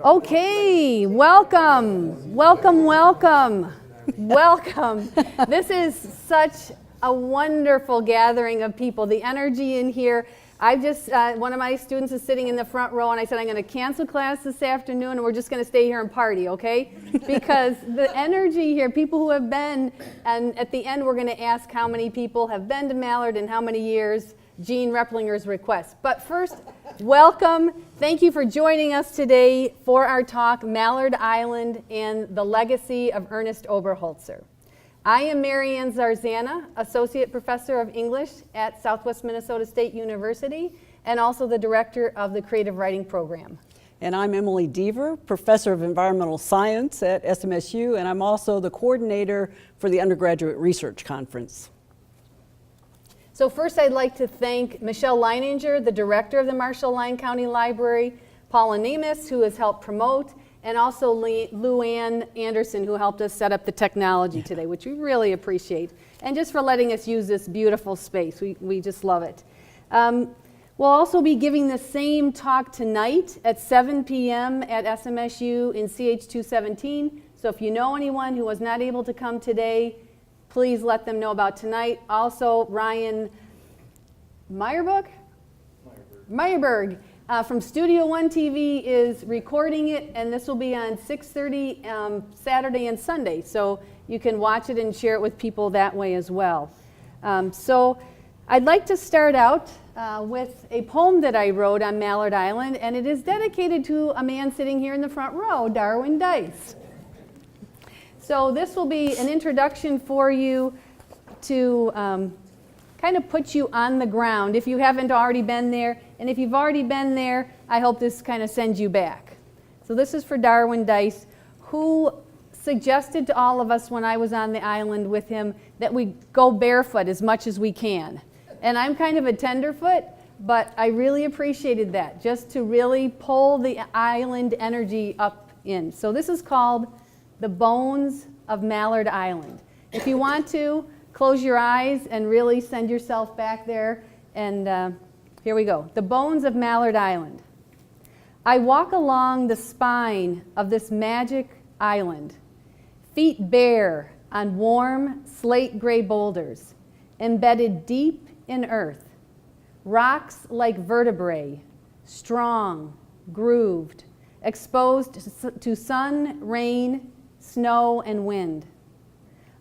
Okay, welcome, welcome, welcome, welcome. This is such a wonderful gathering of people. The energy in here. One of my students is sitting in the front row, and I said I'm going to cancel class this afternoon, and we're just going to stay here and party, okay? Because the energy here, people who have been, and at the end we're going to ask how many people have been to Mallard and how many years. Jean Replinger's request. But first, welcome. Thank you for joining us today for our talk, Mallard Island and the Legacy of Ernest Oberholtzer. I am Marianne Zarzana, Associate Professor of English at Southwest Minnesota State University, and also the Director of the Creative Writing Program. And I'm Emily Deaver, Professor of Environmental Science at SMSU, and I'm also the Coordinator for the Undergraduate Research Conference. So first I'd like to thank Michelle Leininger, the director of the Marshall-Lyon County Library, Paula Nemes, who has helped promote, and also Luann Anderson, who helped us set up the technology today, which we really appreciate, and just for letting us use this beautiful space. We just love it. We'll also be giving the same talk tonight at 7 p.m. at SMSU in CH217. So if you know anyone who was not able to come today, please let them know about tonight. Also, Ryan Meyerberg from Studio One TV is recording it, and this will be on 6:30 Saturday and Sunday. So you can watch it and share it with people that way as well. So I'd like to start out with a poem that I wrote on Mallard Island, and it is dedicated to a man sitting here in the front row, Darwin Dice. So this will be an introduction for you to kind of put you on the ground if you haven't already been there. And if you've already been there, I hope this kind of sends you back. So this is for Darwin Dice, who suggested to all of us when I was on the island with him that we go barefoot as much as we can. And I'm kind of a tenderfoot, but I really appreciated that, just to really pull the island energy up in. So this is called The Bones of Mallard Island. If you want to, close your eyes and really send yourself back there. And here we go. The Bones of Mallard Island. I walk along the spine of this magic island, feet bare on warm slate gray boulders, embedded deep in earth, rocks like vertebrae, strong, grooved, exposed to sun, rain, snow, and wind.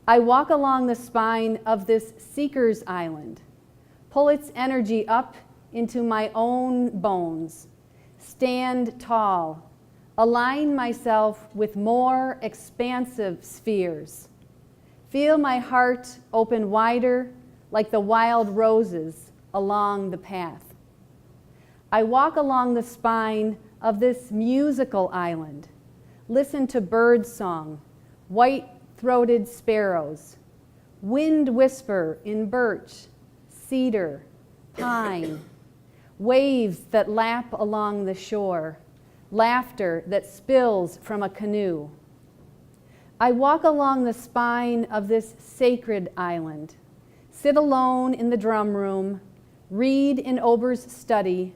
I walk along the spine of this seeker's island, pull its energy up into my own bones, stand tall, align myself with more expansive spheres, feel my heart open wider like the wild roses along the path. I walk along the spine of this musical island, listen to bird song, white-throated sparrows, wind whisper in birch, cedar, pine, waves that lap along the shore, laughter that spills from a canoe. I walk along the spine of this sacred island, sit alone in the drum room, read in Ober's study,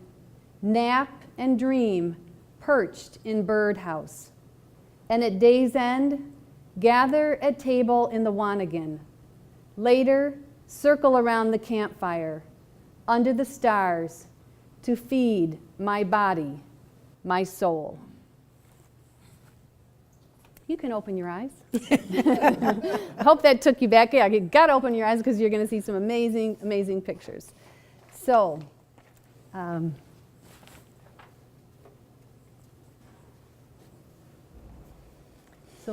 nap and dream perched in birdhouse. And at day's end, gather at table in the Wanagan. Later, circle around the campfire, under the stars, to feed my body, my soul. You can open your eyes. I hope that took you back. Yeah, you got to open your eyes because you're going to see some amazing, amazing pictures. So,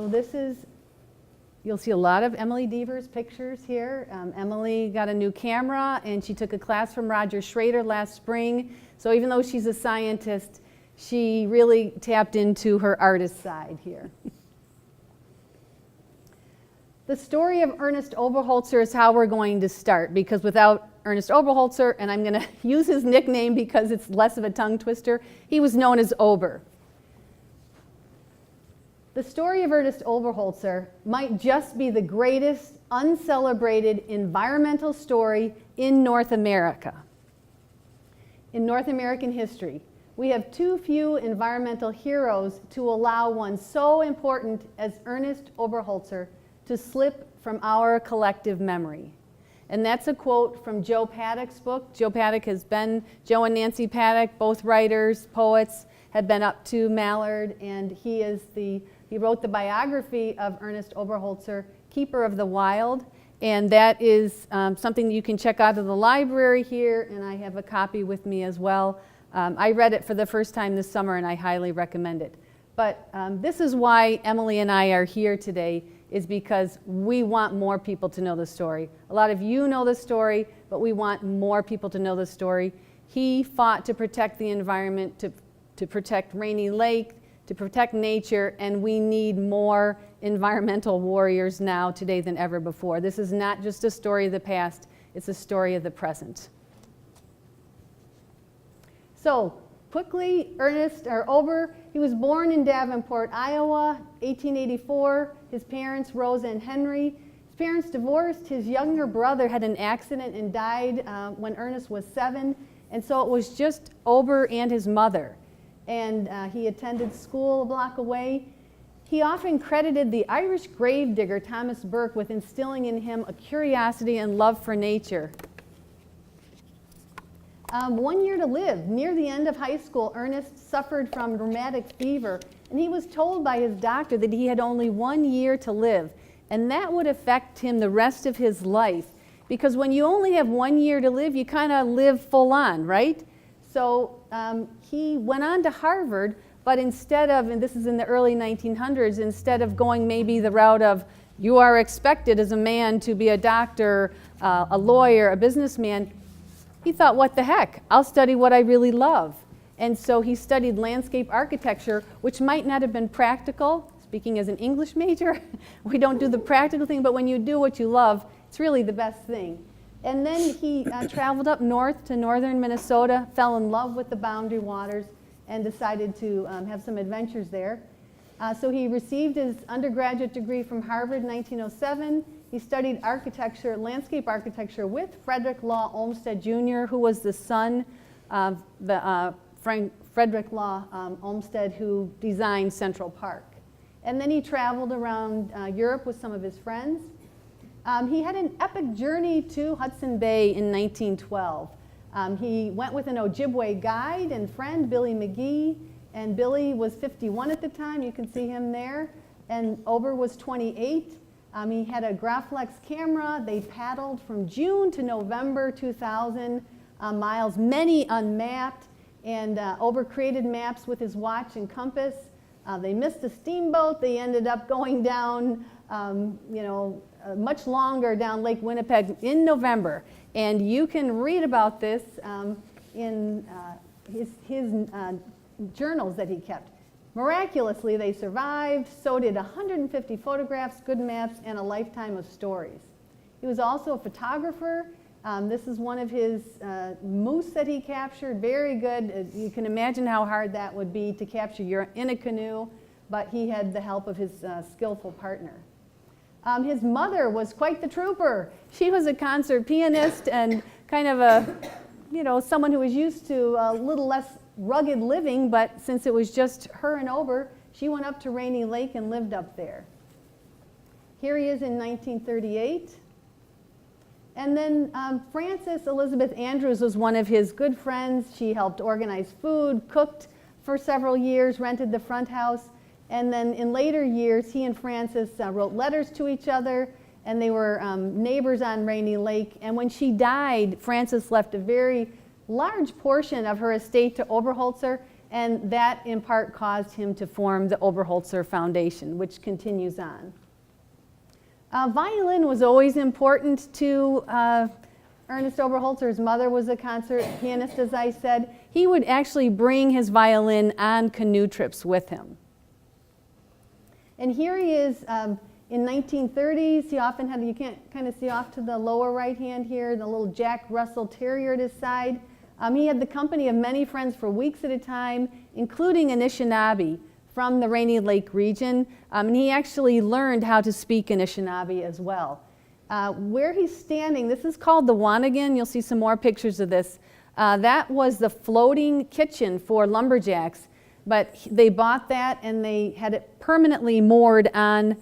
this is, you'll see a lot of Emily Deaver's pictures here. Emily got a new camera, and she took a class from Roger Schrader last spring. So even though she's a scientist, she really tapped into her artist side here. The story of Ernest Oberholtzer is how we're going to start, because without Ernest Oberholtzer, and I'm going to use his nickname because it's less of a tongue twister, he was known as Ober. The story of Ernest Oberholtzer might just be the greatest uncelebrated environmental story in North America. In North American history. We have too few environmental heroes to allow one so important as Ernest Oberholtzer to slip from our collective memory. And that's a quote from Joe Paddock's book. Joe and Nancy Paddock, both writers, poets, had been up to Mallard, and he wrote the biography of Ernest Oberholtzer, Keeper of the Wild, and that is something you can check out of the library here, and I have a copy with me as well. I read it for the first time this summer, and I highly recommend it. But this is why Emily and I are here today, is because we want more people to know the story. A lot of you know the story, but we want more people to know the story. He fought to protect the environment, to protect Rainy Lake, to protect nature, and we need more environmental warriors now today than ever before. This is not just a story of the past, it's a story of the present. So, quickly, Ober, he was born in Davenport, Iowa, 1884. His parents, Rosa and Henry. His parents divorced. His younger brother had an accident and died when Ernest was 7. And so it was just Ober and his mother. And he attended school a block away. He often credited the Irish gravedigger Thomas Burke with instilling in him a curiosity and love for nature. 1 year to live. Near the end of high school, Ernest suffered from rheumatic fever, and he was told by his doctor that he had only 1 year to live, and that would affect him the rest of his life, because when you only have 1 year to live, you kind of live full on, right? So he went on to Harvard, but instead of, and this is in the early 1900s, instead of going maybe the route of you are expected as a man to be a doctor, a lawyer, a businessman, he thought, what the heck, I'll study what I really love. And so he studied landscape architecture, which might not have been practical. Speaking as an English major, we don't do the practical thing, but when you do what you love, it's really the best thing. And then he traveled up north to northern Minnesota, fell in love with the Boundary Waters, and decided to have some adventures there. So he received his undergraduate degree from Harvard in 1907. He studied architecture, landscape architecture with Frederick Law Olmsted Jr., who was the son of the Frederick Law Olmsted, who designed Central Park. And then he traveled around Europe with some of his friends. He had an epic journey to Hudson Bay in 1912. He went with an Ojibwe guide and friend, Billy McGee, and Billy was 51 at the time. You can see him there. And Ober was 28. He had a Graflex camera. They paddled from June to November 2000 miles, many unmapped, and Ober created maps with his watch and compass. They missed a steamboat. They ended up going down, much longer down Lake Winnipeg in November. And you can read about this in his journals that he kept. Miraculously, they survived, so did 150 photographs, good maps, and a lifetime of stories. He was also a photographer. This is one of his moose that he captured, very good. You can imagine how hard that would be to capture. You're in a canoe, but he had the help of his skillful partner. His mother was quite the trooper. She was a concert pianist and kind of a, someone who was used to a little less rugged living, but since it was just her and Ober, she went up to Rainy Lake and lived up there. Here he is in 1938. And then Frances Elizabeth Andrews was one of his good friends. She helped organize food, cooked for several years, rented the front house. And then in later years, he and Frances wrote letters to each other, and they were neighbors on Rainy Lake. And when she died, Frances left a very large portion of her estate to Oberholtzer, and that in part caused him to form the Oberholtzer Foundation, which continues on. Violin was always important to Ernest Oberholtzer. His mother was a concert pianist, as I said. He would actually bring his violin on canoe trips with him. And here he is in 1930s. He often had, you can't kind of see off to the lower right hand here, the little Jack Russell Terrier at his side. He had the company of many friends for weeks at a time, including Anishinaabe from the Rainy Lake region. And he actually learned how to speak Anishinaabe as well. Where he's standing, this is called the Wanagan. You'll see some more pictures of this. That was the floating kitchen for lumberjacks, but they bought that and they had it permanently moored on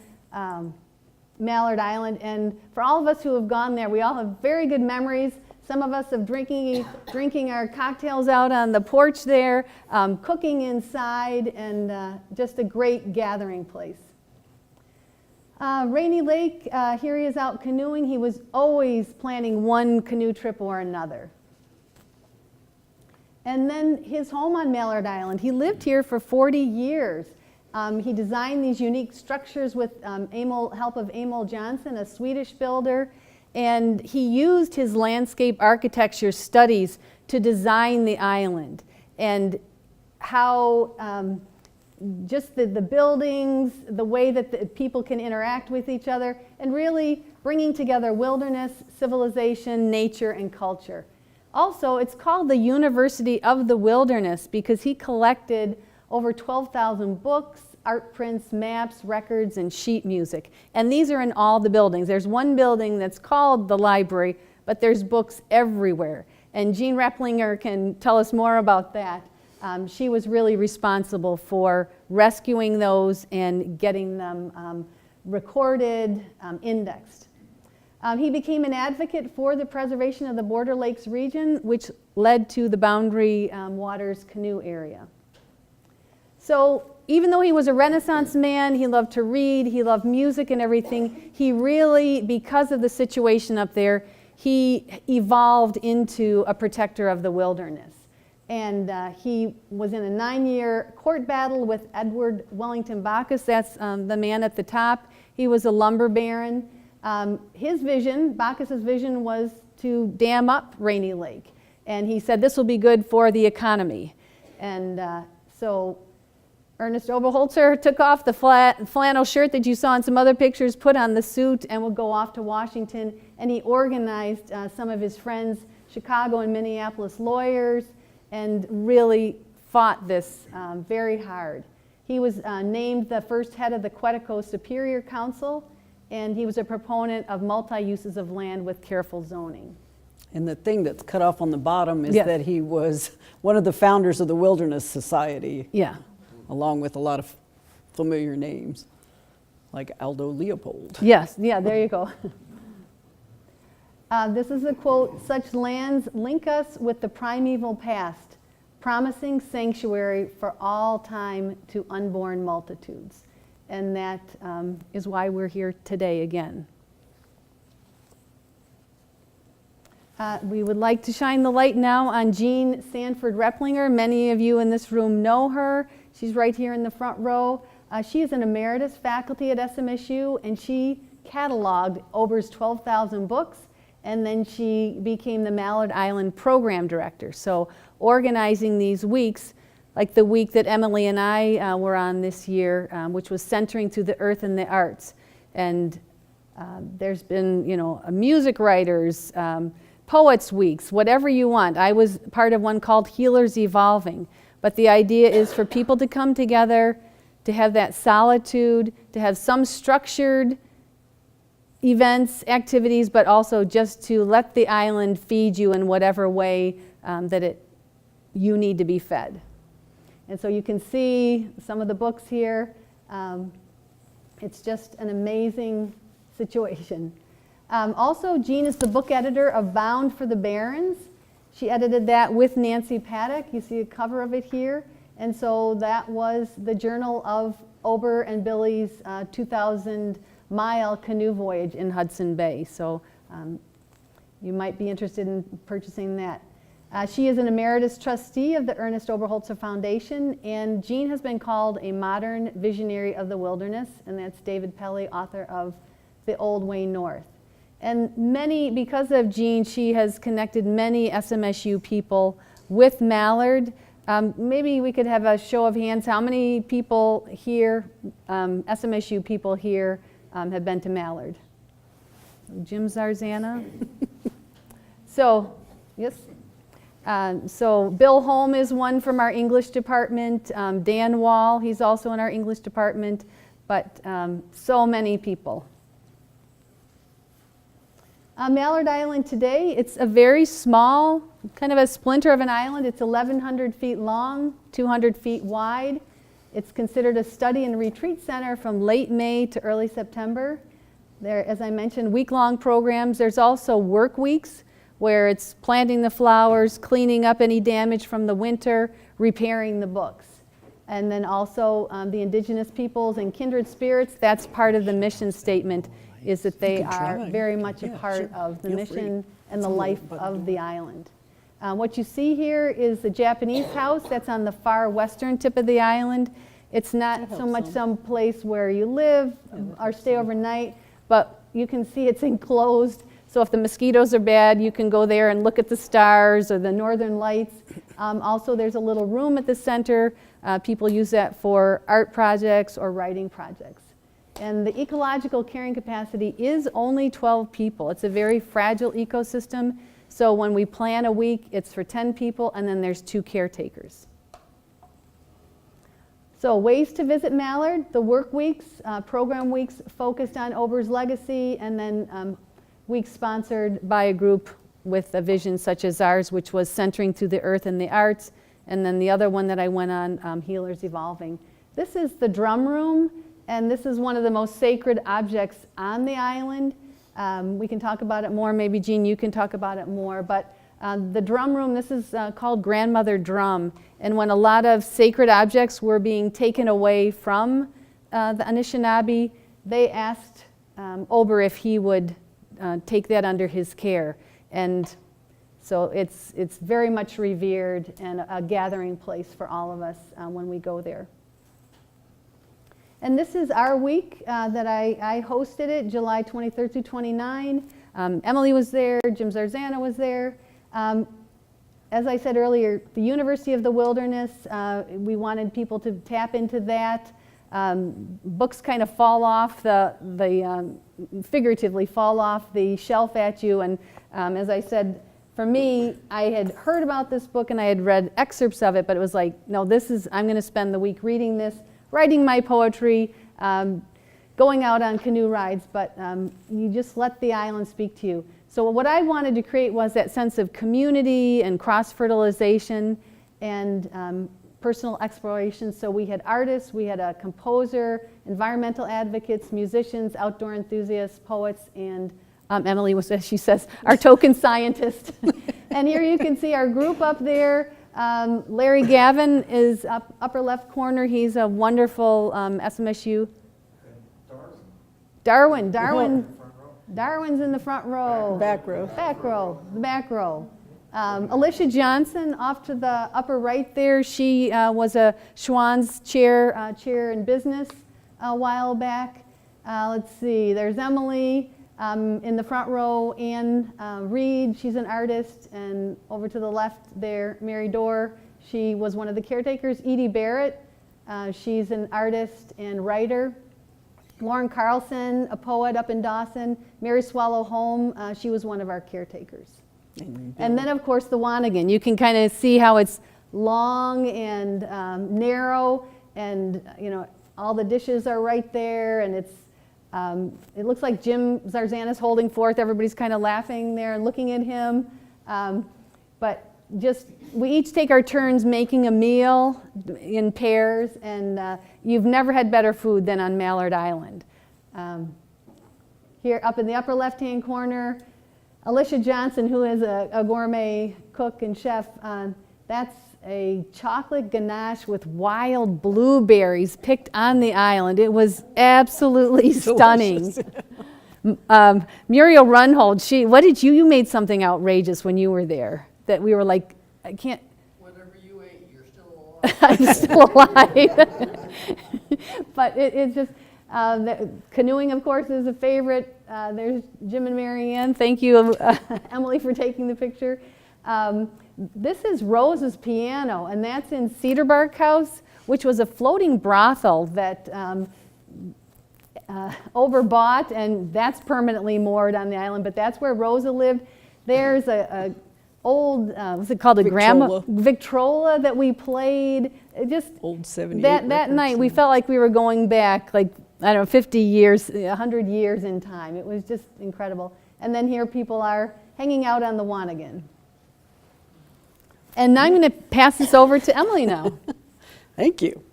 Mallard Island. And for all of us who have gone there, we all have very good memories. Some of us of drinking our cocktails out on the porch there, cooking inside, and just a great gathering place. Rainy Lake, here he is out canoeing. He was always planning one canoe trip or another. And then his home on Mallard Island. He lived here for 40 years. He designed these unique structures with help of Emil Johnson, a Swedish builder. And he used his landscape architecture studies to design the island. And how just the buildings, the way that the people can interact with each other, and really bringing together wilderness, civilization, nature, and culture. Also, it's called the University of the Wilderness because he collected over 12,000 books, art prints, maps, records, and sheet music. And these are in all the buildings. There's one building that's called the library, but there's books everywhere. And Jean Replinger can tell us more about that. She was really responsible for rescuing those and getting them recorded, indexed. He became an advocate for the preservation of the Border Lakes region, which led to the Boundary Waters canoe area. So even though he was a Renaissance man, he loved to read, he loved music and everything, he really, because of the situation up there, he evolved into a protector of the wilderness. And he was in a 9-year court battle with Edward Wellington Backus. That's the man at the top. He was a lumber baron. His vision, Backus's vision, was to dam up Rainy Lake. And he said this will be good for the economy. And so Ernest Oberholtzer took off the flannel shirt that you saw in some other pictures, put on the suit, and would go off to Washington. And he organized some of his friends, Chicago and Minneapolis lawyers, and really fought this very hard. He was named the first head of the Quetico Superior Council, and he was a proponent of multi-uses of land with careful zoning. And the thing that's cut off on the bottom is Yes. that he was one of the founders of the Wilderness Society. Yeah. Along with a lot of familiar names, like Aldo Leopold. Yes, yeah, there you go. This is a quote, "Such lands link us with the primeval past, promising sanctuary for all time to unborn multitudes." And that is why we're here today again. We would like to shine the light now on Jean Sanford Replinger. Many of you in this room know her. She's right here in the front row. She is an emeritus faculty at SMSU, and she cataloged Ober's 12,000 books, and then she became the Mallard Island program director. So organizing these weeks, like the week that Emily and I were on this year, which was Centering Through the Earth and the Arts. And there's been, music writers, poets weeks, whatever you want. I was part of one called Healers Evolving. But the idea is for people to come together, to have that solitude, to have some structured events, activities, but also just to let the island feed you in whatever way that you need to be fed. And so you can see some of the books here. It's just an amazing situation. Also, Jean is the book editor of Bound for the Barrens. She edited that with Nancy Paddock. You see a cover of it here. And so that was the journal of Ober and Billy's 2,000-mile canoe voyage in Hudson Bay. So you might be interested in purchasing that. She is an emeritus trustee of the Ernest Oberholtzer Foundation, and Jean has been called a modern visionary of the wilderness, and that's David Pelley, author of The Old Way North. And because of Jean, she has connected many SMSU people with Mallard. Maybe we could have a show of hands. How many people here, SMSU people here, have been to Mallard? Jim Zarzana? So, yes. So Bill Holm is one from our English department. Dan Wall, he's also in our English department. But so many people. Mallard Island today, it's a very small kind of a splinter of an island. It's 1,100 feet long, 200 feet wide. It's considered a study and retreat center from late May to early September. There, as I mentioned, week-long programs. There's also work weeks where it's planting the flowers, cleaning up any damage from the winter, repairing the books. And then also the indigenous peoples and kindred spirits, that's part of the mission statement, is that they are very much a part of the mission and the life of the island. What you see here is the Japanese house that's on the far western tip of the island. It's not so much some place where you live or stay overnight, but you can see it's enclosed. So if the mosquitoes are bad, you can go there and look at the stars or the northern lights. Also, there's a little room at the center. People use that for art projects or writing projects. And the ecological carrying capacity is only 12 people. It's a very fragile ecosystem. So when we plan a week, it's for 10 people, and then there's 2 caretakers. So ways to visit Mallard: the work weeks, program weeks focused on Ober's legacy, and then weeks sponsored by a group with a vision such as ours, which was centering through the earth and the arts, and then the other one that I went on, Healers Evolving. This is the drum room, and this is one of the most sacred objects on the island. We can talk about it more. Maybe, Jean, you can talk about it more. But the drum room, this is called Grandmother Drum. And when a lot of sacred objects were being taken away from the Anishinaabe, they asked Ober if he would take that under his care. And so it's very much revered and a gathering place for all of us when we go there. And this is our week that I hosted it, July 23rd through 29. Emily was there, Jim Zarzana was there. As I said earlier, the University of the Wilderness, we wanted people to tap into that. Books kind of fall off figuratively fall off the shelf at you. And as I said, for me, I had heard about this book and I had read excerpts of it, but it was like, no, I'm going to spend the week reading this, writing my poetry, going out on canoe rides, but you just let the island speak to you. So what I wanted to create was that sense of community and cross-fertilization and personal exploration. So we had artists, we had a composer, environmental advocates, musicians, outdoor enthusiasts, poets, and Emily was, as she says, our token scientist. And here you can see our group up there. Larry Gavin is upper left corner. He's a wonderful SMSU. Darwin's in the front row. Back row. The back row. Alicia Johnson off to the upper right there. She was a Schwann's chair in business a while back. Let's see, there's Emily in the front row. Ann Reed, she's an artist. And over to the left there, Mary Dorr. She was one of the caretakers. Edie Barrett, she's an artist and writer. Lauren Carlson, a poet up in Dawson. Mary Swallow Home, she was one of our caretakers. And then, of course, the Wanagan. You can kind of see how it's long and narrow, and all the dishes are right there, and it looks like Jim Zarzana's holding forth. Everybody's kind of laughing there and looking at him. But we each take our turns making a meal in pairs, and you've never had better food than on Mallard Island. Here up in the upper left-hand corner, Alicia Johnson, who is a gourmet cook and chef, that's a chocolate ganache with wild blueberries picked on the island. It was absolutely stunning. Muriel Runhold, you made something outrageous when you were there that we were like, I can't. Whatever you ate, you're still alive. I'm still alive. But it's just, canoeing, of course, is a favorite. There's Jim and Marianne. Thank you, Emily, for taking the picture. This is Rose's piano, and that's in Cedar Bark House, which was a floating brothel that Ober bought, and that's permanently moored on the island, but that's where Rosa lived. There's a old, what's it called, Victrola that we played. Just old 78 that night, we felt like we were going back, like, I don't know, 50 years, 100 years in time. It was just incredible. And then here people are hanging out on the Wanagan. And now I'm going to pass this over to Emily now. Thank you.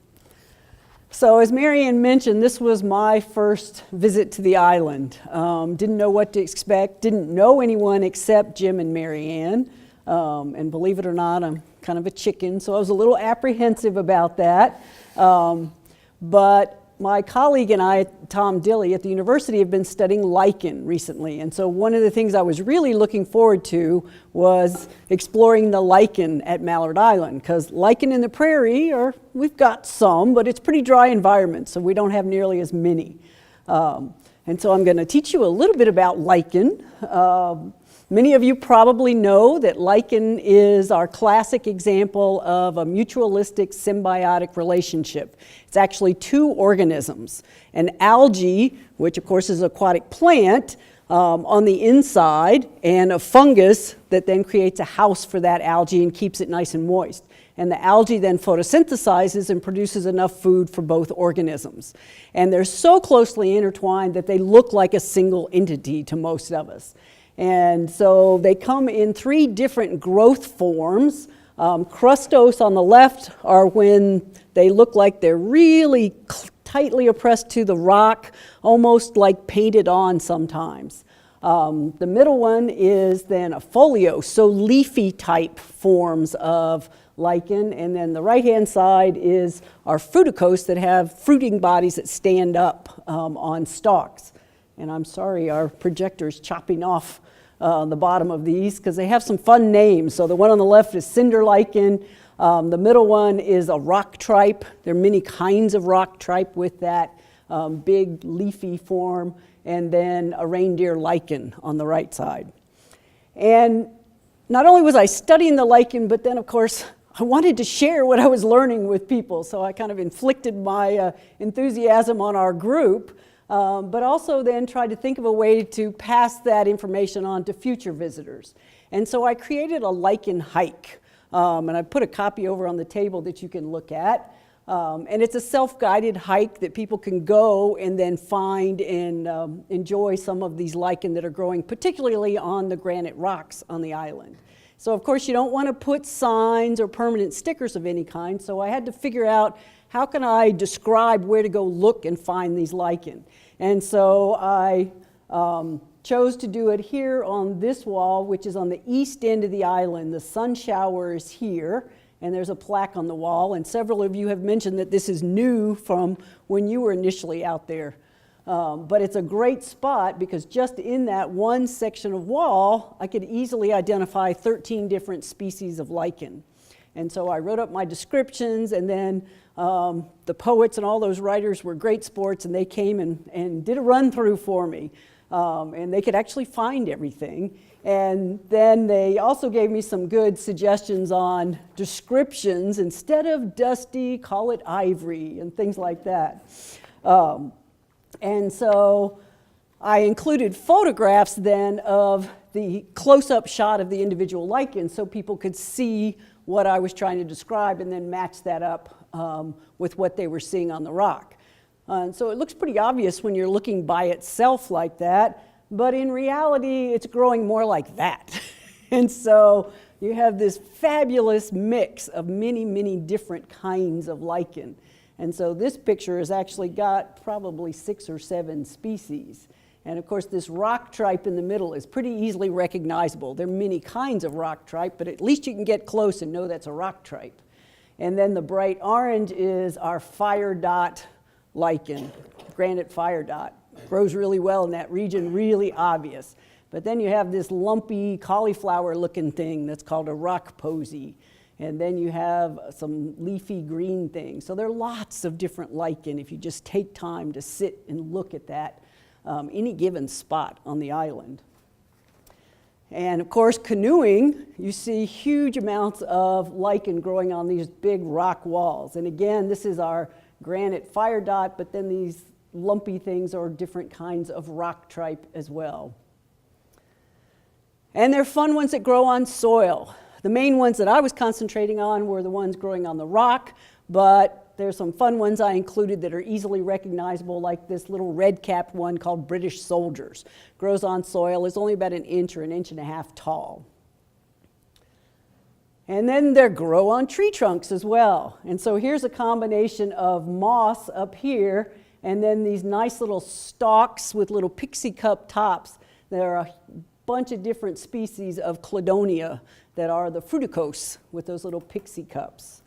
So as Marianne mentioned, this was my first visit to the island. Didn't know what to expect, didn't know anyone except Jim and Marianne. And believe it or not, I'm kind of a chicken, so I was a little apprehensive about that. But my colleague and I, Tom Dilley at the university, have been studying lichen recently. And so one of the things I was really looking forward to was exploring the lichen at Mallard Island, because lichen in the prairie, we've got some, but it's pretty dry environment, so we don't have nearly as many. And so I'm going to teach you a little bit about lichen. Many of you probably know that lichen is our classic example of a mutualistic symbiotic relationship. It's actually two organisms, an algae, which of course is an aquatic plant, on the inside, and a fungus that then creates a house for that algae and keeps it nice and moist. And the algae then photosynthesizes and produces enough food for both organisms. And they're so closely intertwined that they look like a single entity to most of us. And so they come in three different growth forms. Crustose on the left are when they look like they're really tightly oppressed to the rock, almost like painted on sometimes. The middle one is then a foliose, so leafy type forms of lichen. And then the right-hand side is our fruticose that have fruiting bodies that stand up on stalks. And I'm sorry, our projector's chopping off the bottom of these because they have some fun names. So the one on the left is cinder lichen. The middle one is a rock tripe. There are many kinds of rock tripe with that big leafy form. And then a reindeer lichen on the right side. And not only was I studying the lichen, but then of course I wanted to share what I was learning with people. So I kind of inflicted my enthusiasm on our group. But also then tried to think of a way to pass that information on to future visitors. And so I created a Lichen Hike, and I put a copy over on the table that you can look at. And it's a self-guided hike that people can go and then find and enjoy some of these lichen that are growing, particularly on the granite rocks on the island. So of course you don't want to put signs or permanent stickers of any kind, so I had to figure out how can I describe where to go look and find these lichen. And so I chose to do it here on this wall, which is on the east end of the island. The sun shower is here, and there's a plaque on the wall. And several of you have mentioned that this is new from when you were initially out there. But it's a great spot because just in that one section of wall, I could easily identify 13 different species of lichen. And so I wrote up my descriptions, and then the poets and all those writers were great sports, and they came and did a run-through for me. And they could actually find everything. And then they also gave me some good suggestions on descriptions. Instead of dusty, call it ivory, and things like that. And so I included photographs then of the close-up shot of the individual lichen so people could see what I was trying to describe and then match that up with what they were seeing on the rock. So it looks pretty obvious when you're looking by itself like that, but in reality it's growing more like that. And so you have this fabulous mix of many, many different kinds of lichen. And so this picture has actually got probably 6 or 7 species. And of course this rock tripe in the middle is pretty easily recognizable. There are many kinds of rock tripe, but at least you can get close and know that's a rock tripe. And then the bright orange is our fire dot lichen, granite fire dot. Grows really well in that region, really obvious. But then you have this lumpy cauliflower looking thing that's called a rock posy. And then you have some leafy green things. So there are lots of different lichen if you just take time to sit and look at that any given spot on the island. And of course, canoeing, you see huge amounts of lichen growing on these big rock walls. And again, this is our granite fire dot, but then these lumpy things are different kinds of rock tripe as well. And they're fun ones that grow on soil. The main ones that I was concentrating on were the ones growing on the rock, but there's some fun ones I included that are easily recognizable, like this little red-capped one called British Soldiers. Grows on soil, is only about 1 inch or 1.5 inches tall. And then they grow on tree trunks as well. And so here's a combination of moss up here and then these nice little stalks with little pixie cup tops. There are a bunch of different species of cladonia that are the fruticose with those little pixie cups.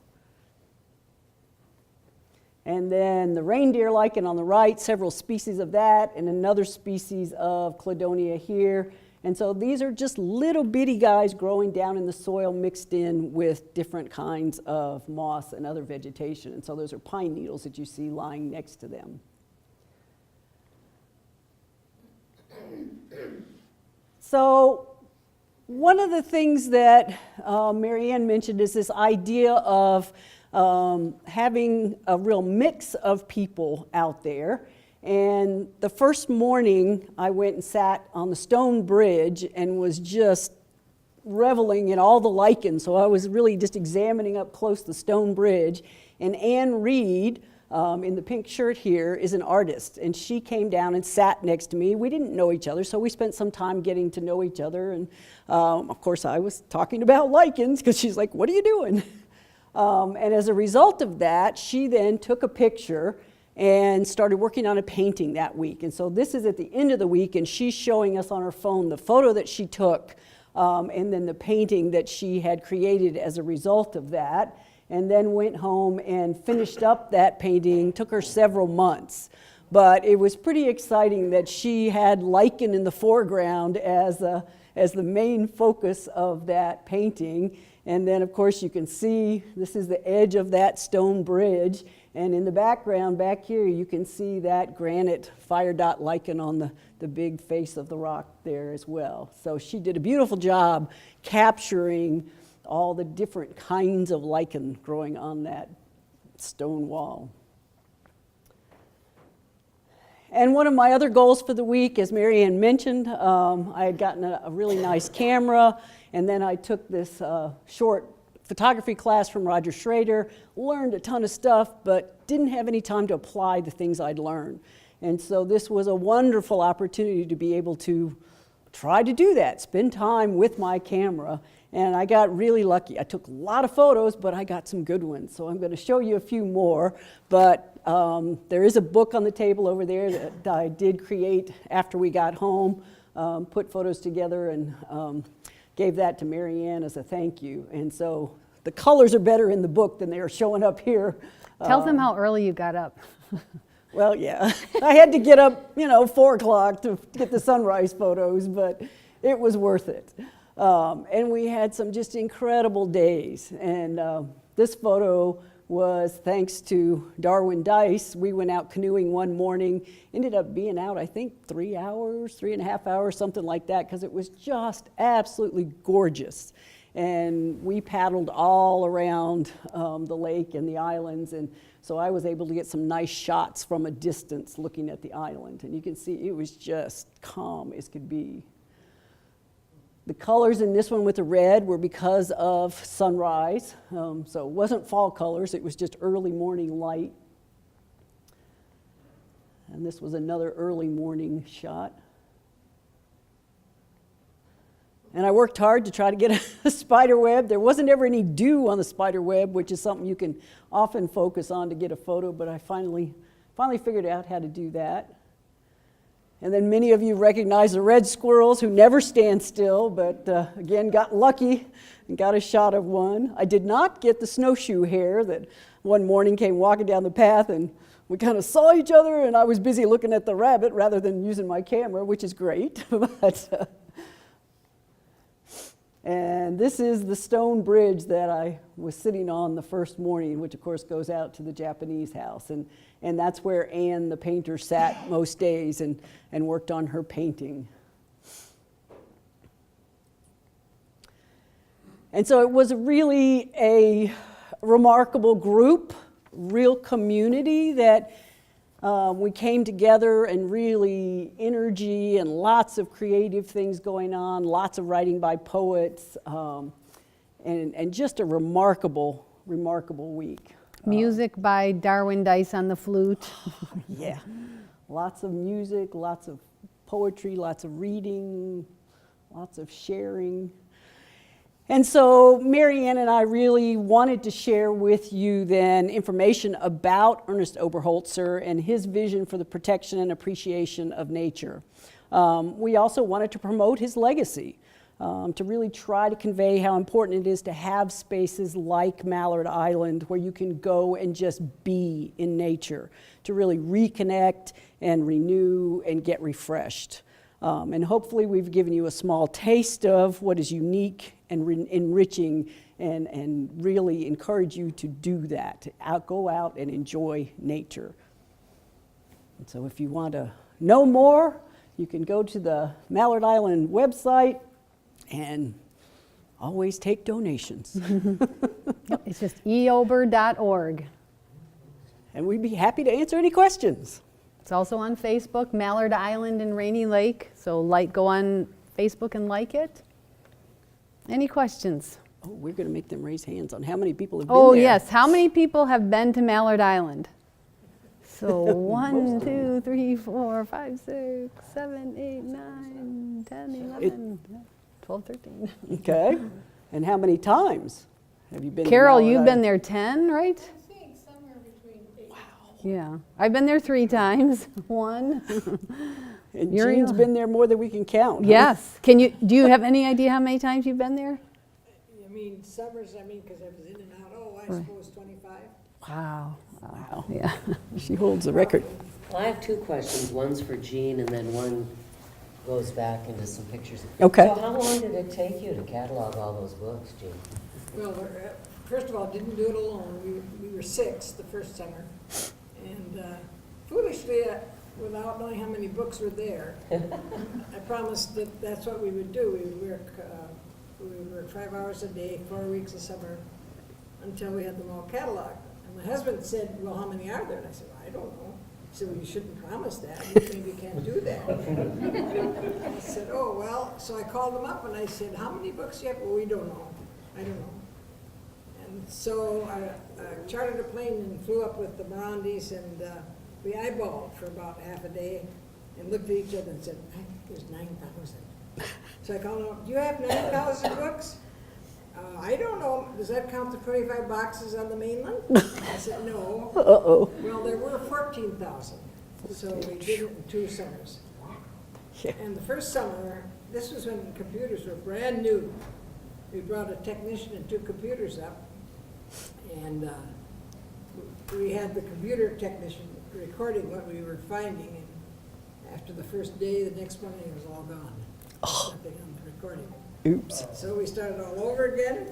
And then the reindeer lichen on the right, several species of that, and another species of cladonia here. And so these are just little bitty guys growing down in the soil mixed in with different kinds of moss and other vegetation. And so those are pine needles that you see lying next to them. So one of the things that Marianne mentioned is this idea of having a real mix of people out there. And the first morning, I went and sat on the stone bridge and was just reveling in all the lichens. So I was really just examining up close the stone bridge. And Anne Reed, in the pink shirt here, is an artist. And she came down and sat next to me. We didn't know each other, so we spent some time getting to know each other. And of course, I was talking about lichens because she's like, "What are you doing?" And as a result of that, she then took a picture and started working on a painting that week. And so this is at the end of the week, and she's showing us on her phone the photo that she took and then the painting that she had created as a result of that, and then went home and finished up that painting. Took her several months. But it was pretty exciting that she had lichen in the foreground as the main focus of that painting. And then, of course, you can see this is the edge of that stone bridge. And in the background, back here, you can see that granite fire dot lichen on the big face of the rock there as well. So she did a beautiful job capturing all the different kinds of lichen growing on that stone wall. And one of my other goals for the week, as Marianne mentioned, I had gotten a really nice camera, and then I took this short photography class from Roger Schrader, learned a ton of stuff, but didn't have any time to apply the things I'd learned. And so this was a wonderful opportunity to be able to try to do that, spend time with my camera. And I got really lucky. I took a lot of photos, but I got some good ones. So I'm going to show you a few more. But there is a book on the table over there that I did create after we got home, put photos together and gave that to Marianne as a thank you. And so the colors are better in the book than they are showing up here. Tell them how early you got up. Well, yeah, I had to get up, 4 o'clock to get the sunrise photos, but it was worth it. And we had some just incredible days. And this photo was thanks to Darwin Dice. We went out canoeing one morning, ended up being out, I think, 3 hours, 3.5 hours, something like that, because it was just absolutely gorgeous. And we paddled all around the lake and the islands, and so I was able to get some nice shots from a distance looking at the island. And you can see it was just calm as could be. The colors in this one with the red were because of sunrise, so it wasn't fall colors, it was just early morning light. And this was another early morning shot. And I worked hard to try to get a spider web. There wasn't ever any dew on the spider web, which is something you can often focus on to get a photo, but I finally figured out how to do that. And then many of you recognize the red squirrels who never stand still, but again, got lucky and got a shot of one. I did not get the snowshoe hare that one morning came walking down the path and we kind of saw each other and I was busy looking at the rabbit rather than using my camera, which is great. And this is the stone bridge that I was sitting on the first morning, which of course goes out to the Japanese house. And that's where Anne, the painter, sat most days and worked on her painting. And so it was really a remarkable group, real community that we came together, and really energy and lots of creative things going on, lots of writing by poets, and just a remarkable week. Music by Darwin Dice on the flute. Yeah, lots of music, lots of poetry, lots of reading, lots of sharing. And so Marianne and I really wanted to share with you then information about Ernest Oberholtzer and his vision for the protection and appreciation of nature. We also wanted to promote his legacy, to really try to convey how important it is to have spaces like Mallard Island where you can go and just be in nature, to really reconnect and renew and get refreshed. And hopefully we've given you a small taste of what is unique and enriching, and really encourage you to do that, to go out and enjoy nature. And so if you want to know more, you can go to the Mallard Island website and always take donations. It's just eober.org. And we'd be happy to answer any questions. It's also on Facebook, Mallard Island and Rainy Lake. So go on Facebook and like it. Any questions? Oh, we're going to make them raise hands on how many people have been there. Oh, yes. How many people have been to Mallard Island? So 1, 2, 3, 4, 5, 6, 7, 8, 9, 10, 11, 12, 13. Okay. And how many times have you been Carol, to Mallard you've been Island? there 10, right? I think somewhere between 8 Yeah. I've been there 3 times. 1. And Uriel. Jean's been there more than we can count. Huh? Yes. Do you have any idea how many times you've been there? I mean, summers, because I was in and out, I Right. suppose 25. Wow. Wow. Yeah. She holds the record. Well, I have 2 questions. One's for Jean, and then one goes back into some pictures. Okay. So how long did it take you to catalog all those books, Jean? Well, first of all, didn't do it alone. We were 6 the first summer. And foolishly, without knowing how many books were there, I promised that that's what we would do. We would work 5 hours a day, 4 weeks a summer, until we had them all cataloged. And my husband said, well, how many are there? And I said, well, I don't know. He said, well, you shouldn't promise that. You maybe can't do that. I said, oh, well, so I called them up and I said, how many books do you have? Well, we don't know. I don't know. And so I chartered a plane and flew up with the Morandis, and we eyeballed for about half a day and looked at each other and said, I think there's 9,000. So I called them up, do you have 9,000 books? I don't know. Does that count the 25 boxes on the mainland? I said, no. Uh-oh. Well, there were 14,000, so we did it in 2 summers. Yeah. And the first summer, this was when computers were brand new. We brought a technician and 2 computers up, and we had the computer technician recording what we were finding, and after the first day, the next morning it was all gone. Nothing on the recording. Oops. So we started all over again.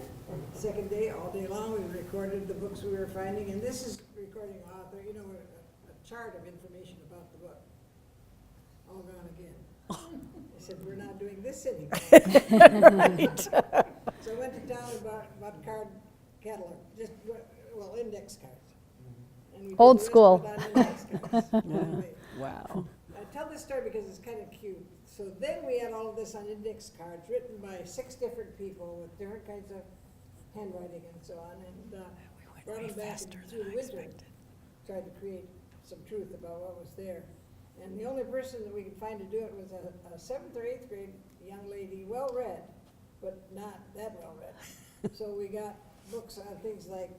Second day, all day long, we recorded the books we were finding, and this is recording author, a chart of information about the book. All gone again. I said, we're not doing this anymore. Right. So I went to town and bought card catalog, index cards. And we did Old the rest school. of it on index cards. Yeah. Wow. I tell this story because it's kind of cute. So then we had all of this on index cards written by 6 different people with different kinds of handwriting and so on, and brought them back through the winter. Tried to create some truth about what was there. And the only person that we could find to do it was a 7th or 8th grade young lady, well-read, but not that well-read. So we got books on things like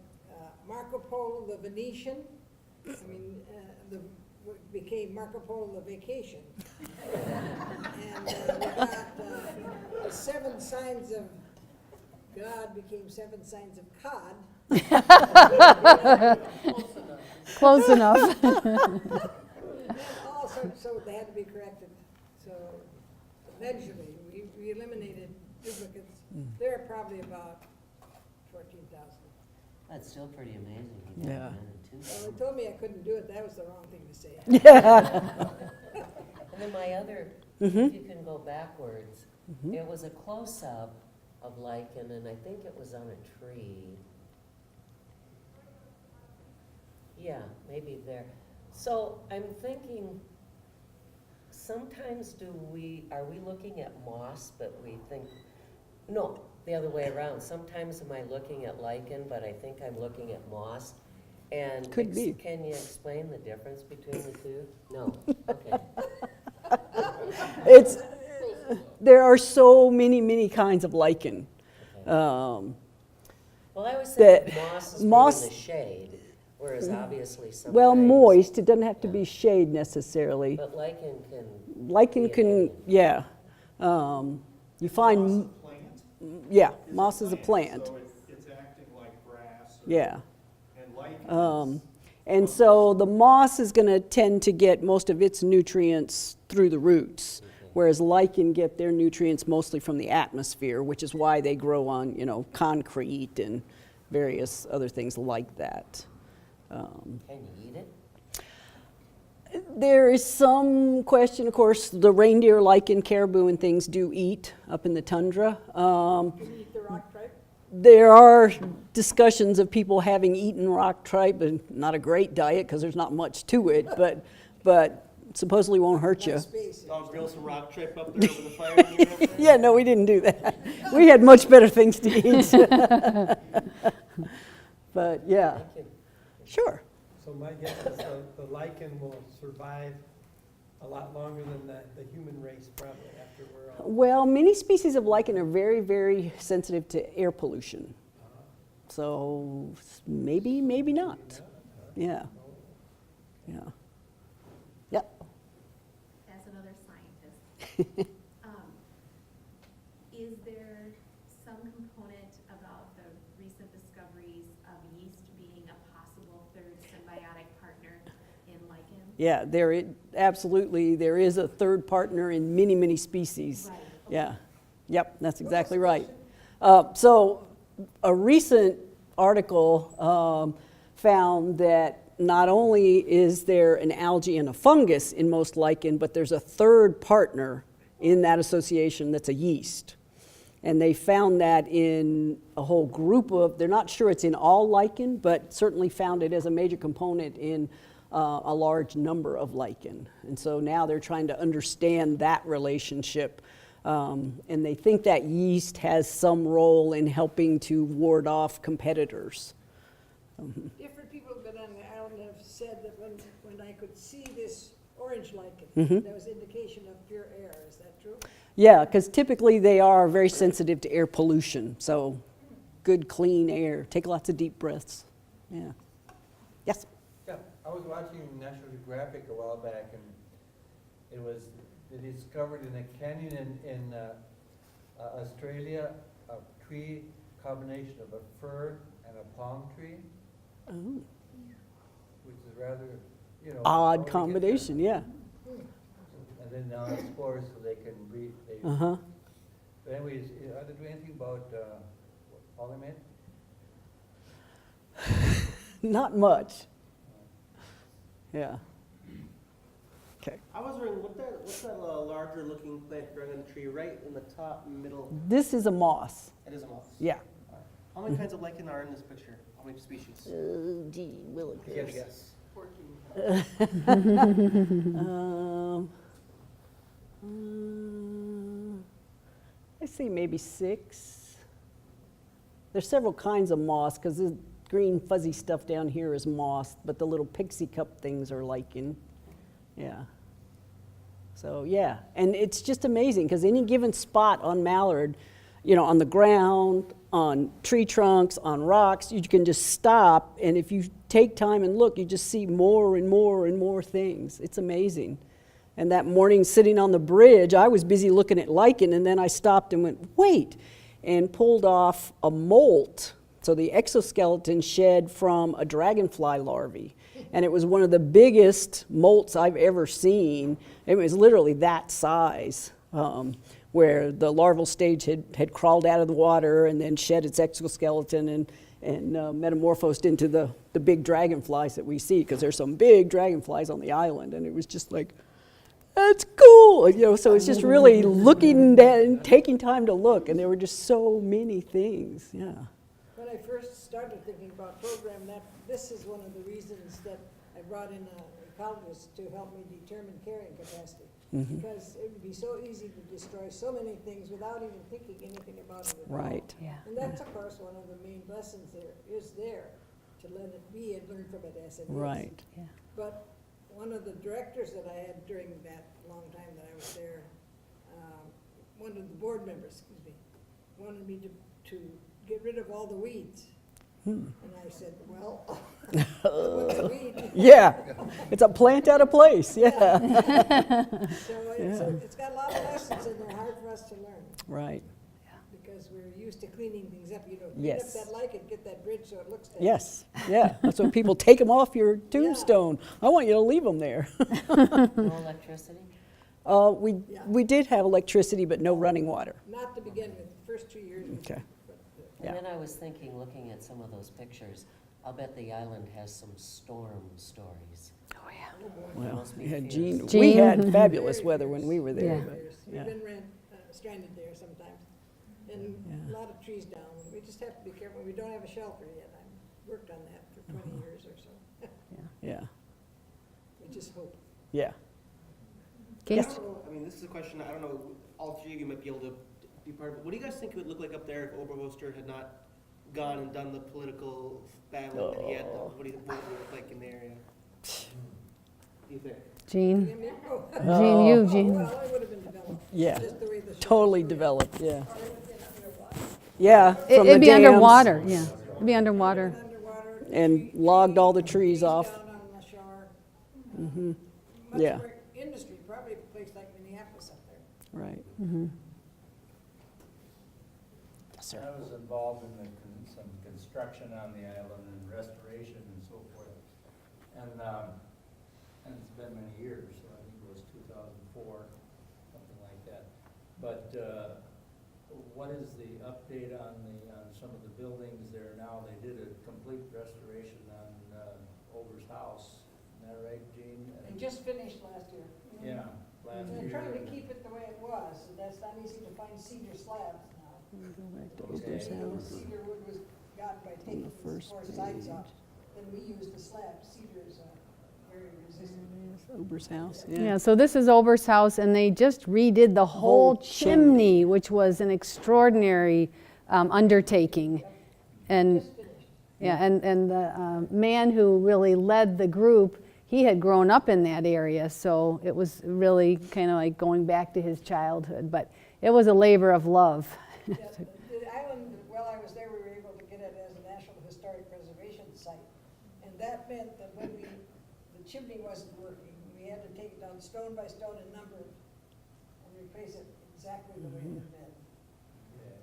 Marco Polo, the Venetian. Became Marco Polo, the Vacation. And we got the 7 signs of God became 7 signs of cod. Close enough. So they had to be corrected. So eventually, we eliminated duplicates. There are probably about 14,000. That's still pretty amazing. He Yeah. documented 2. Well, they told me I couldn't do it. That was the wrong thing to say. Yeah. And then my other, Mm-hmm. if you can go backwards, it was a close-up of lichen, and I think it was on a tree. Yeah, maybe there. So I'm thinking, sometimes are we looking at moss, but we think, no, the other way around. Sometimes am I looking at lichen, but I think I'm looking at moss. And Could be. Can you explain the difference between the 2? No, okay. There are so many kinds of lichen. Well, I was that thinking moss is moss- being in the shade, whereas obviously sometimes. Well, moist, it doesn't have to be shade necessarily. But lichen can. Lichen be can, an yeah. You find, Moss a plant? yeah, It's moss is a plant, So it's acting like grass. yeah. And lichen is. And so the moss is going to tend to get most of its nutrients through the roots, whereas lichen get their nutrients mostly from the atmosphere, which is why they grow on, concrete and various other things like that. Can you eat it? There is some question, of course, the reindeer lichen, caribou and things do eat up in the tundra. Can you eat the rock tripe? There are discussions of people having eaten rock tripe, and not a great diet because there's not much to it, but supposedly won't hurt you. Not space. I'll grill some rock tripe up there over the fire when you're over there. Yeah, no, we didn't do that. We had much better things to eat. But yeah, Thank you. sure. So my guess is the lichen will survive a lot longer than the human race probably after we're all. Well, many species of lichen are very, very sensitive to air pollution. So maybe, maybe not. Yeah. Yeah. Yep. As another scientist, is there some component about the recent discoveries of yeast being a possible third symbiotic partner in lichen? Yeah, absolutely, there is a third partner in many, many species. Right. Yeah, yep, that's exactly right. So a recent article found that not only is there an algae and a fungus in most lichen, but there's a third partner in that association that's a yeast. And they found that in a whole group of, they're not sure it's in all lichen, but certainly found it as a major component in a large number of lichen. And so now they're trying to understand that relationship. And they think that yeast has some role in helping to ward off competitors. Different people who've been on the island have said that when I could see this orange lichen, Mm-hmm. that was indication of pure air. Is that true? Yeah, because typically they are very sensitive to air pollution. So good, clean air. Take lots of deep breaths. Yeah. Yes? Yeah, I was watching National Geographic a while back, and they discovered in a canyon in Australia a tree combination of a fir and a palm tree, Oh. which is rather, Odd combination, yeah. And then now explorers so they can breathe. Uh-huh. But anyways, are they doing anything about polymer? Not much. Yeah. Okay. I was wondering, what's that larger looking plant growing on the tree right in the top middle? This is a moss. It is a moss. Yeah. How many kinds of lichen are in this picture? How many species? Gee, will If you had to guess. 14. I see maybe 6. There's several kinds of moss because the green fuzzy stuff down here is moss, but the little pixie cup things are lichen. Yeah. So yeah, and it's just amazing because any given spot on Mallard, on the ground, on tree trunks, on rocks, you can just stop, and if you take time and look, you just see more and more and more things. It's amazing. And that morning sitting on the bridge, I was busy looking at lichen, and then I stopped and went, wait, and pulled off a molt, so the exoskeleton shed from a dragonfly larvae. And it was one of the biggest molts I've ever seen. It was literally that size, where the larval stage had crawled out of the water and then shed its exoskeleton and metamorphosed into the big dragonflies that we see, because there's some big dragonflies on the island. And it was just like, that's cool, so it's just really looking and taking time to look, and there were just so many things, yeah. When I first started thinking about program, this is one of the reasons that I brought in an ecologist to help me determine carrying capacity. Mm-hmm. Because it would be so easy to destroy so many things without even thinking anything about it at all. Right. Yeah. And that's, of course, one of the main lessons there to let it be and learn from it as it is. Right. Yeah. But one of the directors that I had during that long time that I was there, one of the board members, wanted me to get rid of all the weeds. And I said, well, what's a weed? Yeah, it's a plant out of place, yeah. So it's got a lot of lessons and they're hard for us to learn. Right, Because we're used to cleaning things up, clean Yes. up that lichen, get that bridge so it looks nice. yes, yeah. That's when people take them off your tombstone. I want you to leave them there. No electricity? We did have electricity, but no running water. Not to begin with, the first 2 years. was- Okay. but, Yeah. And then I was thinking, looking at some of those pictures, I'll bet the island has some storm stories. Oh, yeah. oh boy. Well, Must be yeah, fierce. Gene, we Gene. had fabulous Very weather fierce, when we were there. Yeah. but, Fierce. yeah. We've been stranded there sometimes. And Yeah. a lot of trees down. We just have to be careful. We don't have a shelter yet. I've worked on that for 20 years or so. Yeah, We just hope. yeah. I Case? don't know, I mean, this is a question, I don't know, all three of you might be able to be part of it. What do you guys think it would look like up there if Oberholtzer had not gone and done the political battling that he had done? What would it look like in the area? What do you think? Gene? Oh, Gene, you, Gene. well, it would have been developed. Yeah, Just the way the totally shores were. developed, yeah. Or it would have been underwater. Yeah, from the It'd be dams underwater, yeah. It'd be underwater. Underwater. And logged all the trees off. Down on the shore. Yeah. Much more industry, probably a place like Minneapolis up there. Right. I was involved in some construction on the island and restoration and so forth. And it's been many years, so I think it was 2004, something like that. But what is the update on some of the buildings there now? They did a complete restoration on Ober's house. Isn't that right, Gene? They just finished last year. Yeah, last They're year. trying to keep it the way it was, and that's not easy to find cedar slabs now. Go back to Okay. Ober's house. Cedar wood was gotten by On taking the the first four sides page. off. Then we used the slab. Cedar is very resistant. Ober's house, Yeah, so this is Ober's house, and they just redid the whole chimney, which was an extraordinary undertaking. And, Just finished. yeah, and the man who really led the group, he had grown up in that area, so it was really kind of like going back to his childhood, but it was a labor of love. Yeah, the island, while I was there, we were able to get it as a National Historic Preservation Site. And that meant that when the chimney wasn't working, we had to take it down stone by stone and number it and replace it exactly the way it had been. Okay.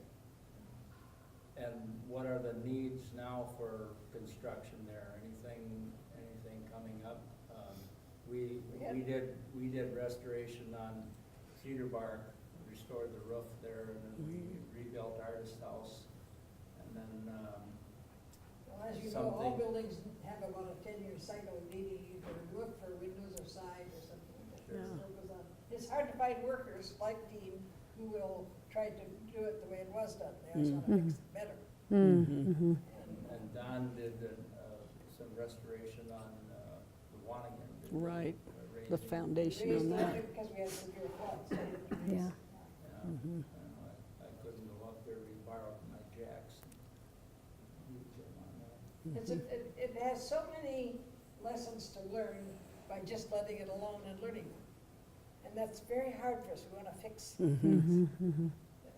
And what are the needs now for construction there? Anything coming up? We did restoration on Cedar Bark, restored the roof there, and then we rebuilt Artist House. And then, Well, as you know, all Something- buildings have about a 10-year cycle of needing either roof or windows or side or something. So it goes on. It's hard to find workers like Dean who will try to do it the way it was done. They always want to fix it better. Mm-hmm. and Don did some restoration on the Wanigan. Right. Raising- The foundation Raised on that. it because we had severe floods. Yeah. Yeah. I couldn't go up there, we borrowed my jacks. Use them on that. It has so many lessons to learn by just letting it alone and learning them. And that's very hard for us. We want to fix,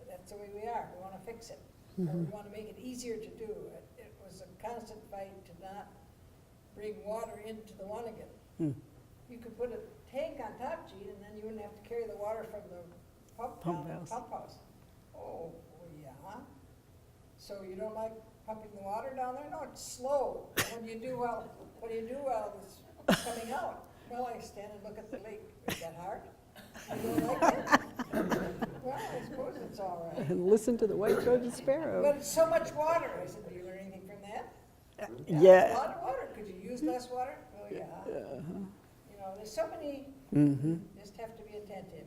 that's the way we are. We want to fix it. Or we want to make it easier to do. It was a constant fight to not bring water into the Wanigan. You could put a tank on top, Gene, and then you wouldn't have to carry the water from the pump house. Oh, yeah. So you don't like pumping the water down there? No, it's slow. When you do while it's coming out. Well, I stand and look at the lake. Is that hard? You don't like it? Well, I suppose it's all right. And listen to the white-throated sparrow. But it's so much water. I said, do you learn anything from that? It's a Yeah. lot of water. Could you use less water? Oh, yeah. You know, there's so many, just have to be attentive.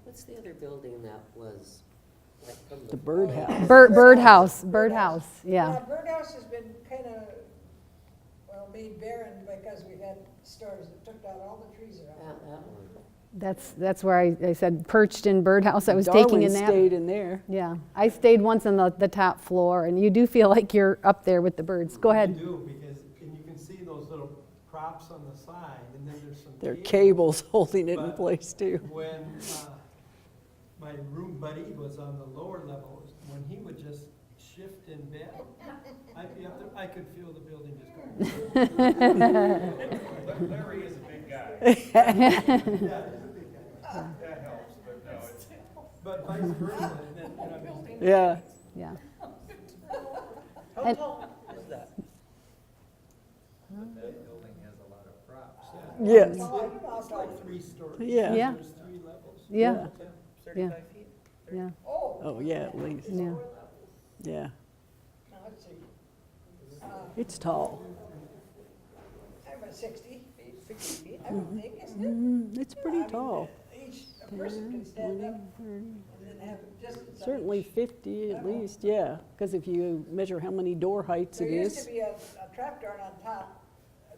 What's the other building that was like from The birdhouse. Birdhouse, yeah. Birdhouse has been kind of, well, made barren because we've had storms that took down all the trees around. That one. That's where I said perched in birdhouse. I was taking a Darwin nap. stayed in there. Yeah, I stayed once on the top floor, and you do feel like you're up there with the birds. Go ahead. You do, because, and you can see those little props on the side, and then there's some. There are cables holding it in But place too. When my room buddy was on the lower level, when he would just shift in bed. I'd be up there, I could feel the building just going. Larry is a big guy. Yeah, he's a big guy. That helps, but no, it's, But vice versa, and then, I mean, Yeah. Yeah. How And- tall is that? But that building has a lot of props. Yes. it's like 3 stories. Yeah. Yeah. There's 3 levels. Yeah. 35 feet? Yeah. Oh, yeah, at least. Yeah. Yeah. Now, let's see. It's tall. I'm at 60 feet, 60 feet? I would think, isn't it? It's pretty I mean, tall. A person can stand up 30. and then have distance. on Certainly each. 50 at least, yeah. Because if you measure how many door heights There it used to is. be a trap door on top.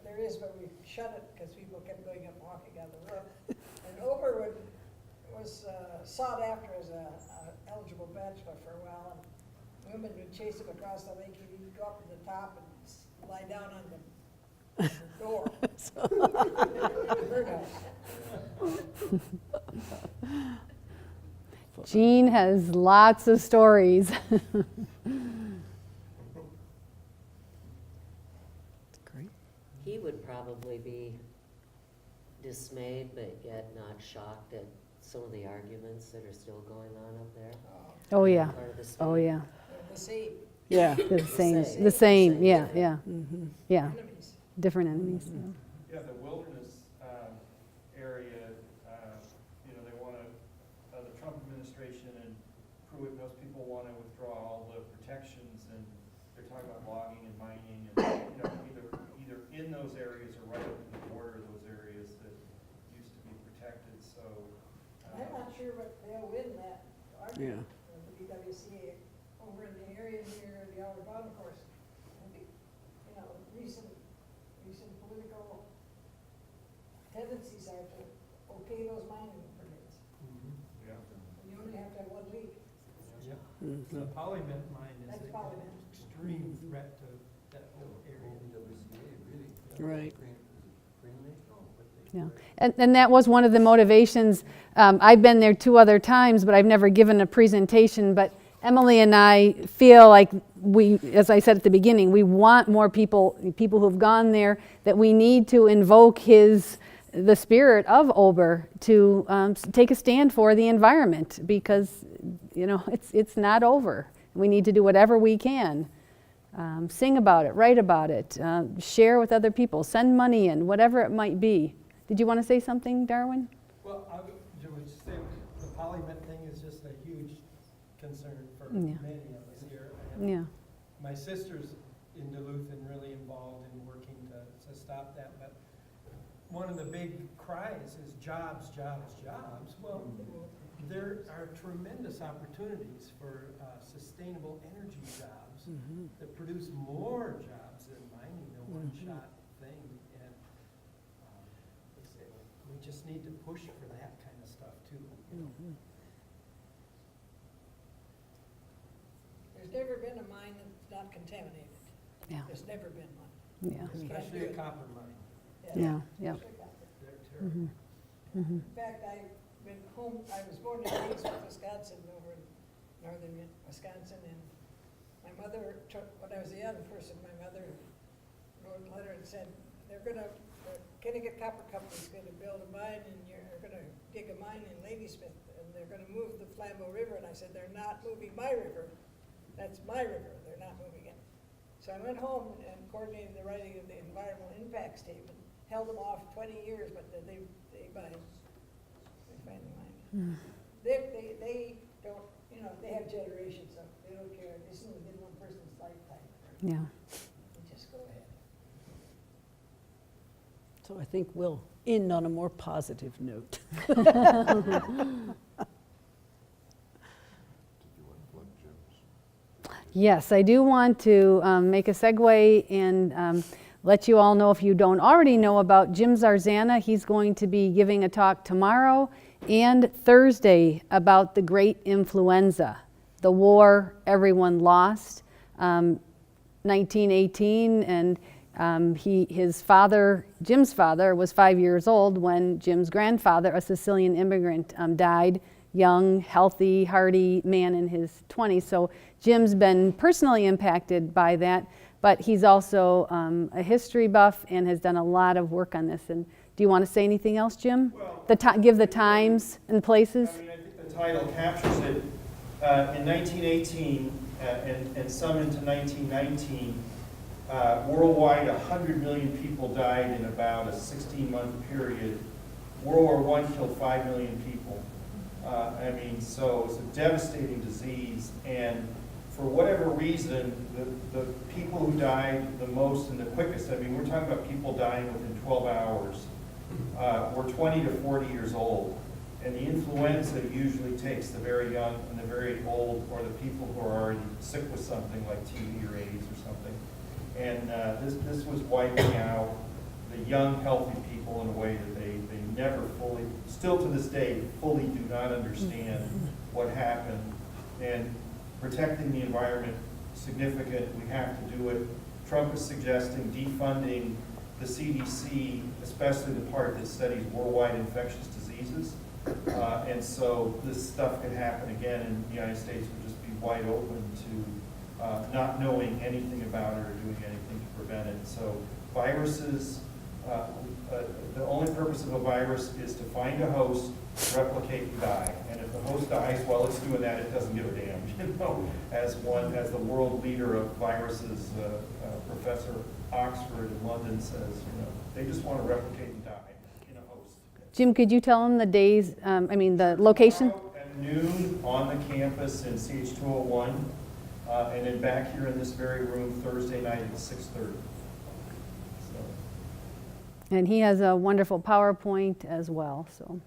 There is, but we shut it because people kept going up and walking on the roof. And Ober was sought after as a eligible bachelor for a while. And women would chase him across the lake. He'd go up to the top and lie down on the door. Birdhouse. Gene has lots of stories. Great. He would probably be dismayed, but yet not shocked at some of the arguments that are still going on up there. Oh, yeah. Part of the Oh, state. yeah. The same Yeah. The same, same. the same, Same, yeah, yeah. yeah. Yeah, enemies. different enemies. yeah, the wilderness area, they want to, the Trump administration and Pruitt, those people want to withdraw all the protections, and they're talking about logging and mining, and, either in those areas or right up to the border of those areas that used to be protected, so. I'm not sure what they'll win that argument. Yeah. The BWCA over in the area near the Outer Bottom course. I think, recent political tendencies are to okay those mining permits. Yeah. You only have to have 1 leak. Yep. Mhm. The polymet mine is That's an polymet. extreme threat to that whole area. Right. Yeah, and that was one of the motivations. I've been there 2 other times, but I've never given a presentation. But Emily and I feel like we, as I said at the beginning, we want more people who've gone there, that we need to invoke the spirit of Ober to take a stand for the environment, because, it's not over. We need to do whatever we can. Sing about it, write about it, share with other people, send money in, whatever it might be. Did you want to say something, Darwin? Well, I would say the polymet thing is just a huge concern for Yeah. many of us here. And Yeah. my sister's in Duluth and really involved in working to stop that. But one of the big cries is jobs, jobs, jobs. Well, there are tremendous opportunities for sustainable energy jobs that produce more jobs than mining, a one-shot thing. And we just need to push for that kind of stuff too. There's never been a mine that's not contaminated. Yeah. There's never been one. Yeah. Especially a copper mine. Yeah. Yeah. Especially copper. They're terrible. In fact, I was born in Ladysmith, Wisconsin, over in northern Wisconsin, and my mother when I was a young person, my mother wrote a letter and said, the Connecticut Copper Company's gonna build a mine, and you're gonna dig a mine in Ladysmith, and they're gonna move the Flambeau River, and I said, they're not moving my river. That's my river, they're not moving it. So I went home and coordinated the writing of the environmental impact statement, held them off 20 years, but they finally mined. They don't, they have generations of, they don't care, this isn't within one person's lifetime. Yeah. They just go ahead. So I think we'll end on a more positive note. Yes, I do want to make a segue and let you all know, if you don't already know, about Jim Zarzana. He's going to be giving a talk tomorrow and Thursday about the great influenza, the war everyone lost, 1918, and Jim's father was 5 years old when Jim's grandfather, a Sicilian immigrant, died young, healthy, hearty man in his 20s. So Jim's been personally impacted by that, but he's also a history buff and has done a lot of work on this. And do you want to say anything else, Jim? Well, Give the times and places? I mean, I think the title captures it. In 1918 and some into 1919, worldwide 100 million people died in about a 16-month period. World War I killed 5 million people. I mean, so it's a devastating disease, and for whatever reason, the people who died the most and the quickest, I mean, we're talking about people dying within 12 hours, were 20 to 40 years old. And the influenza usually takes the very young and the very old, or the people who are already sick with something like TB or AIDS or something. And this was wiping out the young, healthy people in a way that they never fully, still to this day, fully do not understand what happened. And protecting the environment, significant, we have to do it. Trump is suggesting defunding the CDC, especially the part that studies worldwide infectious diseases. And so this stuff could happen again, and the United States would just be wide open to not knowing anything about it or doing anything to prevent it. So viruses, the only purpose of a virus is to find a host, replicate, and die. And if the host dies while it's doing that, it doesn't give a damn. You know, as the world leader of viruses, Professor Oxford in London says, you know, they just want to replicate and die in a host. Jim, could you tell them the days, the location? Tomorrow at noon on the campus in CH201, and then back here in this very room Thursday night at 6:30. And he has a wonderful PowerPoint as well, so.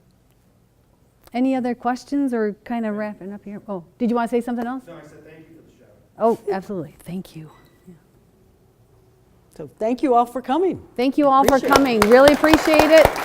Any other questions or kind of wrapping up here? Oh, did you want to say something else? No, I said thank you for the show. Oh, absolutely. Thank you. So thank you all for coming. Thank you all for Appreciate it. coming. Really appreciate it.